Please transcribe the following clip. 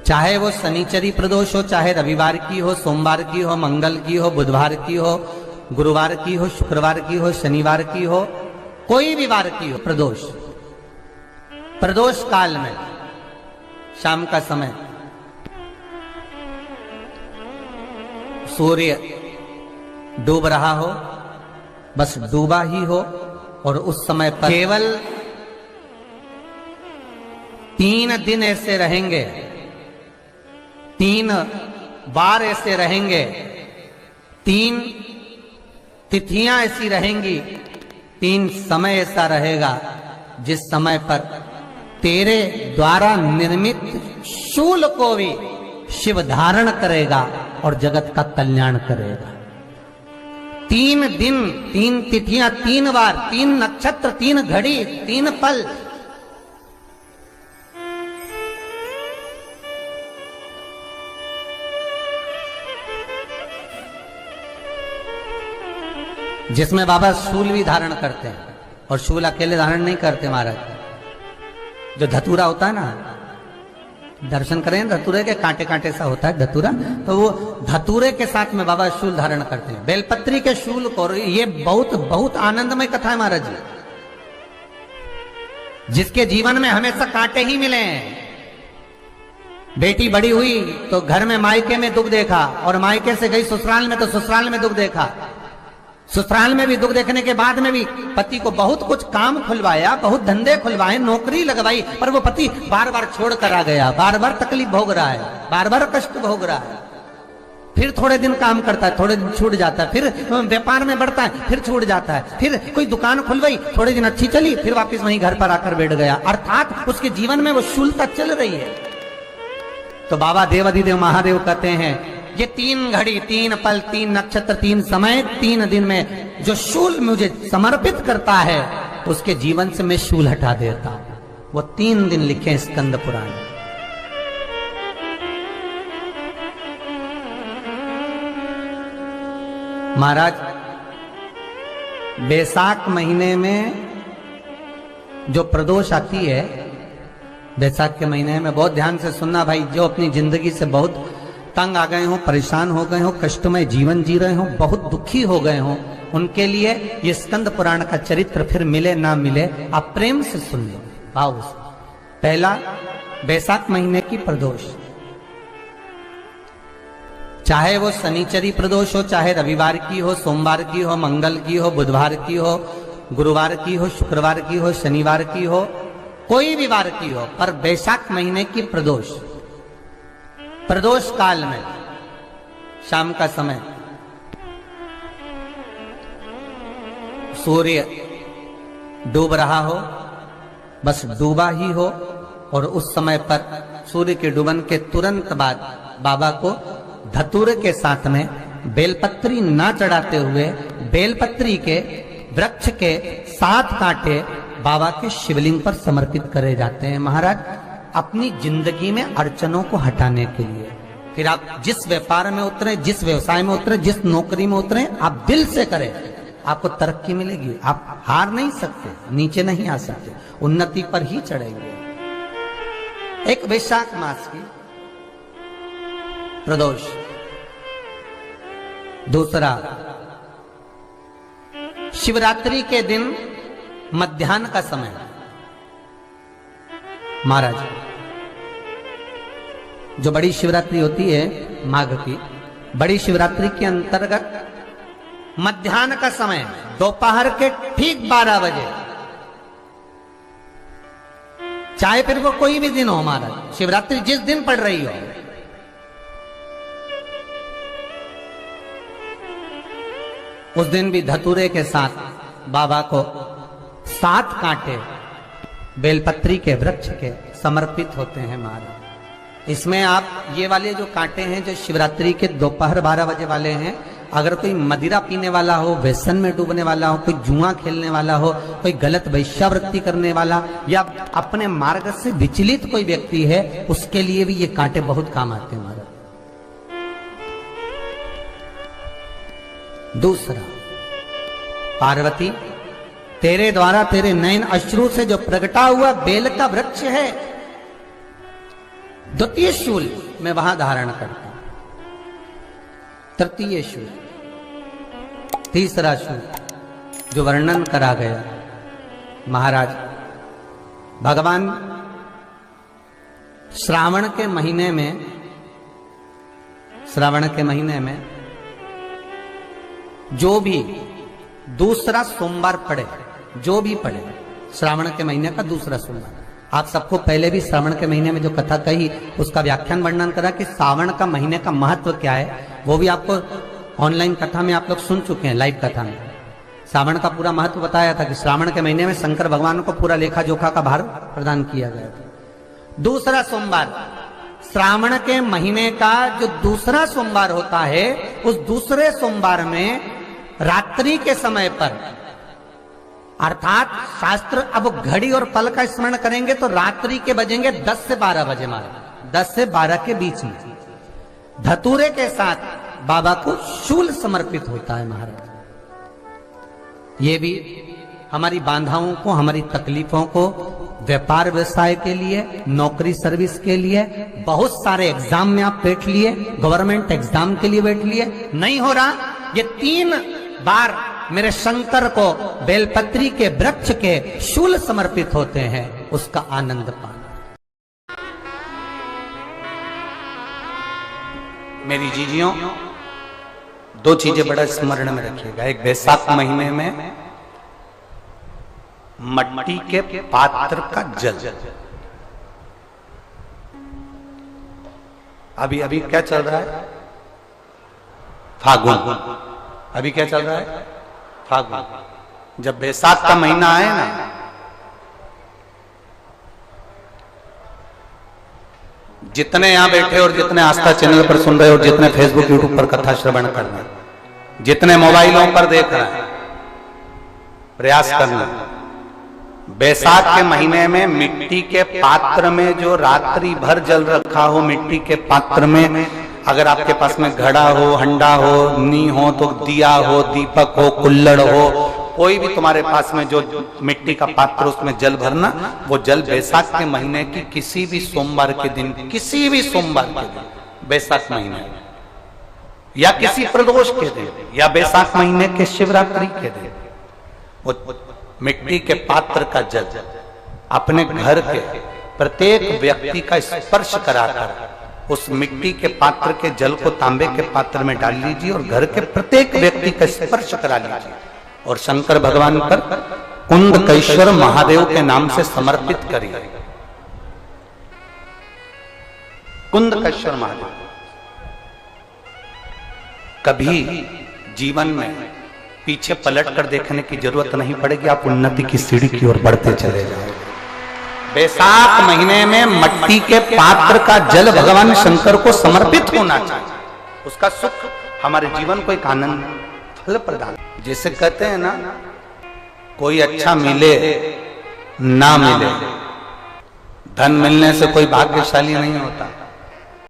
चाहे वो शनिचरी प्रदोष हो, चाहे रविवार की हो, सोमवार की हो, मंगल की हो, बुधवार की हो, गुरुवार की हो, शुक्रवार की हो, शनिवार की हो, कोई भी वार की हो प्रदोष, प्रदोष काल में शाम का समय सूर्य डूब रहा हो, बस डूबा ही हो, और उस समय पर केवल 3 दिन ऐसे रहेंगे, 3 बार ऐसे रहेंगे, 3 तिथियां ऐसी रहेंगी, 3 समय ऐसा रहेगा जिस समय पर तेरे द्वारा निर्मित शूल को भी शिव धारण करेगा और जगत का कल्याण करेगा। 3 दिन, 3 तिथियां, 3 बार, 3 नक्षत्र, 3 घड़ी, 3 पल। जिसमें बाबा शूल भी धारण करते हैं, और शूल अकेले धारण नहीं करते महाराज। जो धतूरा होता है ना, दर्शन करें धतूरे के, कांटे कांटे सा होता है धतूरा, तो वो धतूरे के साथ में बाबा शूल धारण करते हैं, बेलपत्री के शूल को। ये बहुत बहुत आनंदमय कथा है महाराज जी। जिसके जीवन में हमेशा कांटे ही मिले हैं। बेटी बड़ी हुई तो घर में मायके में दुख देखा, और मायके से गई ससुराल में तो ससुराल में दुख देखा। ससुराल में भी दुख देखने के बाद में भी पति को बहुत कुछ काम खुलवाया, बहुत धंधे खुलवाए, नौकरी लगवाई, पर वो पति बार बार छोड़ कर आ गया, बार बार तकलीफ भोग रहा है, बार बार कष्ट भोग रहा है। फिर थोड़े दिन काम करता है, थोड़े दिन छूट जाता है, फिर व्यापार में बढ़ता है, फिर छूट जाता है, फिर कोई दुकान खुलवाई, थोड़े दिन अच्छी चली, फिर वापस वहीं घर पर आकर बैठ गया। अर्थात उसके जीवन में वो शूलता चल रही है। तो बाबा देवाधिदेव महादेव कहते हैं, ये 3 घड़ी, 3 पल, 3 नक्षत्र, 3 समय, 3 दिन में जो शूल मुझे समर्पित करता है, उसके जीवन से मैं शूल हटा देता हूं। वो 3 दिन लिखे स्कंद पुराण। महाराज बैसाख महीने में जो प्रदोष आती है, बैसाख के महीने में बहुत ध्यान से सुनना भाई, जो अपनी जिंदगी से बहुत तंग आ गए हो, परेशान हो गए हो, कष्टमय जीवन जी रहे हो, बहुत दुखी हो गए हो, उनके लिए ये स्कंद पुराण का चरित्र फिर मिले ना मिले, आप प्रेम से सुन लो भाव से। पहला, बैसाख महीने की प्रदोष, चाहे वो शनिचरी प्रदोष हो, चाहे रविवार की हो, सोमवार की हो, मंगल की हो, बुधवार की हो, गुरुवार की हो, शुक्रवार की हो, शनिवार की हो, कोई भी वार की हो, पर बैसाख महीने की प्रदोष, प्रदोष काल में शाम का समय सूर्य डूब रहा हो, बस डूबा ही हो, और उस समय पर सूर्य के डूबन के तुरंत बाद बाबा को धतूरे के साथ में बेलपत्री ना चढ़ाते हुए बेलपत्री के वृक्ष के 7 कांटे बाबा के शिवलिंग पर समर्पित करे जाते हैं महाराज, अपनी जिंदगी में अड़चनों को हटाने के लिए। फिर आप जिस व्यापार में उतरे, जिस व्यवसाय में उतरे, जिस नौकरी में उतरे, आप दिल से करें, आपको तरक्की मिलेगी। आप हार नहीं सकते, नीचे नहीं आ सकते, उन्नति पर ही चढ़ेंगे। एक वैशाख मास की प्रदोष। दूसरा, शिवरात्रि के दिन मध्याह्न का समय महाराज, जो बड़ी शिवरात्रि होती है माघ की, बड़ी शिवरात्रि के अंतर्गत मध्याह्न का समय, दोपहर के ठीक 12 बजे, चाहे फिर वो कोई भी दिन हो महाराज, शिवरात्रि जिस दिन पड़ रही हो, उस दिन भी धतूरे के साथ बाबा को 7 कांटे बेलपत्री के वृक्ष के समर्पित होते हैं महाराज। इसमें आप ये वाले जो कांटे हैं, जो शिवरात्रि के दोपहर 12 बजे वाले हैं, अगर कोई मदिरा पीने वाला हो, व्यसन में डूबने वाला हो, कोई जुआ खेलने वाला हो, कोई गलत वैश्यावृत्ति करने वाला, या अपने मार्ग से विचलित कोई व्यक्ति है, उसके लिए भी ये कांटे बहुत काम आते हैं महाराज। दूसरा, पार्वती, तेरे द्वारा तेरे नयन अश्रु से जो प्रगटा हुआ बेल का वृक्ष है, द्वितीय शूल मैं वहां धारण करता हूं, तृतीय शूल, तीसरा शूल जो वर्णन करा गया महाराज भगवान श्रावण के महीने में जो भी दूसरा सोमवार पड़े, जो भी पड़े श्रावण के महीने का दूसरा सोमवार, आप सबको पहले भी श्रावण के महीने में जो कथा कही उसका व्याख्यान वर्णन करा कि श्रावण का महीने का महत्व क्या है, वो भी आपको ऑनलाइन कथा में आप लोग सुन चुके हैं, लाइव कथा में श्रावण का पूरा महत्व बताया था कि श्रावण के महीने में शंकर भगवान को पूरा लेखा जोखा का भार प्रदान किया गया था। दूसरा सोमवार, श्रावण के महीने का जो दूसरा सोमवार होता है, उस दूसरे सोमवार में रात्रि के समय पर, अर्थात शास्त्र अब घड़ी और पल का स्मरण करेंगे तो रात्रि के बजेंगे 10 से 12 बजे, मारे 10 से 12 के बीच में धतूरे के साथ बाबा को शूल समर्पित होता है महाराज। ये भी हमारी बाधाओं को, हमारी तकलीफों को, व्यापार व्यवसाय के लिए, नौकरी सर्विस के लिए, बहुत सारे एग्जाम में आप बैठ लिए, गवर्नमेंट एग्जाम के लिए बैठ लिए, नहीं हो रहा, ये 3 बार मेरे शंकर को बेलपत्री के वृक्ष के शूल समर्पित होते हैं, उसका आनंद पाना। मेरी जीजियों, 2 चीजें बड़ा स्मरण में रखिएगा। एक, बैसाख महीने में मट्टी के पात्र का जल, अभी अभी क्या चल रहा है, फागुन, अभी क्या चल रहा है, फागुन। जब बैसाख का महीना आए ना, जितने यहां बैठे और जितने आस्था चैनल पर सुन रहे और जितने फेसबुक यूट्यूब पर कथा श्रवण कर रहे, जितने मोबाइलों पर देख रहे हैं, प्रयास करना, बैसाख के महीने में मिट्टी के पात्र में जो रात्रि भर जल रखा हो, मिट्टी के पात्र में, अगर आपके पास में घड़ा हो, हंडा हो, नी हो, तो दिया हो, दीपक हो, कुल्लड़ हो, कोई भी तुम्हारे पास में जो मिट्टी का पात्र, उसमें जल भरना। वो जल बैसाख के महीने की किसी भी सोमवार के दिन, किसी भी सोमवार के दिन, बैसाख महीने या किसी प्रदोष के दिन या बैसाख महीने के शिवरात्रि के दिन, वो मिट्टी के पात्र का जल अपने घर के प्रत्येक व्यक्ति का स्पर्श कराकर उस मिट्टी के पात्र के जल को तांबे के पात्र में डाल लीजिए और घर के प्रत्येक व्यक्ति का स्पर्श करा लीजिए और शंकर भगवान पर कुंदकेश्वर महादेव के नाम से समर्पित करिए। कुंदकेश्वर महादेव, कभी जीवन में पीछे पलट कर देखने की जरूरत नहीं पड़ेगी, आप उन्नति की सीढ़ी की ओर बढ़ते चले जाओगे। बैसाख महीने में मट्टी के पात्र का जल भगवान शंकर को समर्पित होना चाहिए, उसका सुख हमारे जीवन को एक आनंद फल प्रदान। जैसे कहते हैं ना, कोई अच्छा मिले ना मिले, धन मिलने से कोई भाग्यशाली नहीं होता,